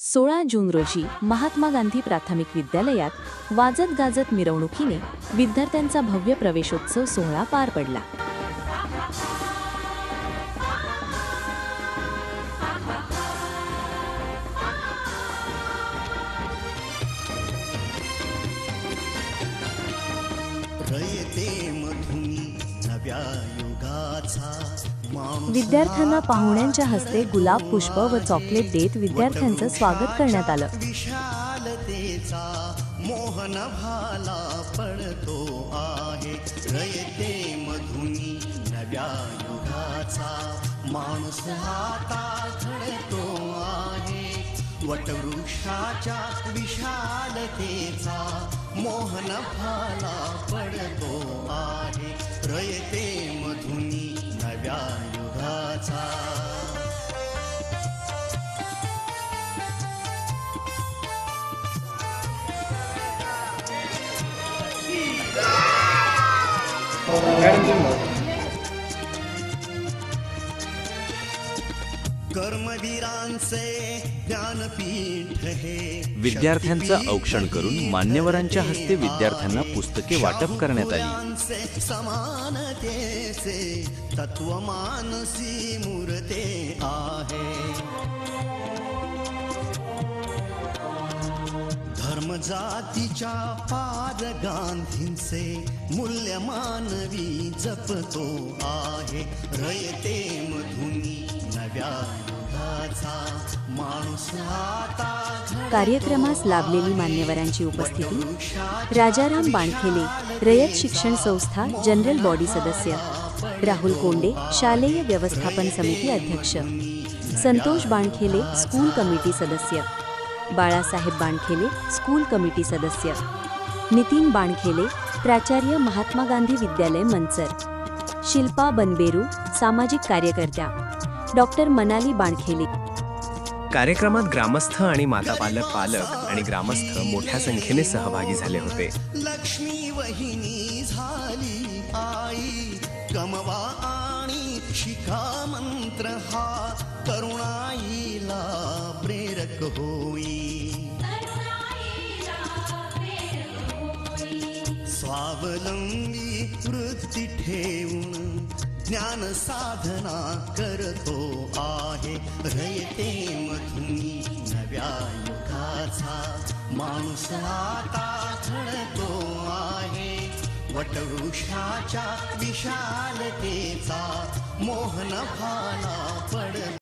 16 जून रोजी महात्मा गांधी प्राथमिक विद्यालयात वाजत गाजत मिरवणुकीने विद्यार्थ्यांचा भव्य प्रवेशोत्सव सोहळा पार पडला। विद्यार्थ्यांना पाहुण्यांच्या हस्ते गुलाब पुष्प व चॉकलेट देत विद्यार्थ्यांचं स्वागत करण्यात आलं। विशालतेचा मोहन भाला पडतो आहे, रयते मधुनी नव्या युगाचा माणूस आता घडतो आहे। वटवृक्षाच्या विशालतेचा मोहन भाला पडतो आहे, रयते मधुनी नव्या युगाचा। कर्मवीरांचे ज्ञानपीठ हे विद्यार्थ्यांचं औक्षण करून मान्यवरांच्या हस्ते विद्यार्थ्यांना पुस्तके वाटप करण्यात आली। समानतेचे तत्वमानसी मूर्ते आहे, धर्म जातीच्या पार गांधींचे मूल्य मानवी जपतो आहे, रयते मधुनी नव्या युगाचा माणूस आता। कार्यक्रमास लाभलेली मान्यवरांची उपस्थिती राजाराम बाणखेले, रयत शिक्षण संस्था जनरल बॉडी सदस्य, राहुल कोंडे, शालेय व्यवस्थापन समिती अध्यक्ष, संतोष बाणखेले, स्कूल कमिटी सदस्य, बाळासाहेब बाणखेले, स्कूल कमिटी सदस्य, नितीन बाणखेले, प्राचार्य महात्मा गांधी विद्यालय मंचर, शिल्पा बनबेरू, सामाजिक कार्यकर्त्या, डॉक्टर मनाली बाणखेले। कार्यक्रमात ग्रामस्थ आणि माता पालक आणि ग्रामस्थ मोठ्या संख्येने सहभागी झाले होते। लक्ष्मी वहिनी झाली आई, कमवा आणि शिका मंत्र हा, तरुणाईला प्रेरक होई। स्वावलंबी वृत्ती ठेवून ज्ञान साधना करतो आहे, रयते मधुनी नव्या युगाचा माणूस आता घडतो आहे। वटवृक्षाच्या विशालतेचा मोहन भाला पडतो।